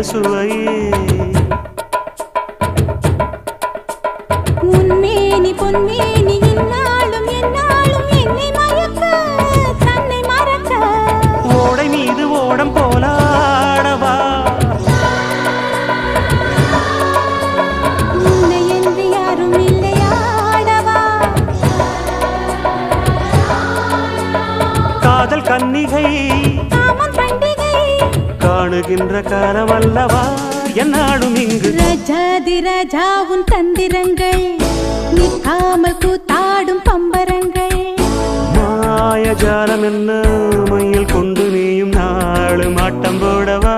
சுவையே உன்மேனி பொன்மேனி என்னாலும் என்னாலும் என்னை மயக்க தன்னை மறக்க ஓடை மீது ஓடம் போலாடவா உன்னை என்று யாரும் இல்லையாடவா காதல் கன்னிகை காமம் பண்டிகை காணுகின்ற காலம் அல்லவா என்னாலும் இங்கு ரஜாதி ராஜா உன் தந்திரங்கள் நிற்காமல் கூத்தாடும் பம்பரங்கள் மாயஜாலம் என்ன மையில் கொண்டு நீயும் நாளும் ஆட்டம் போடவா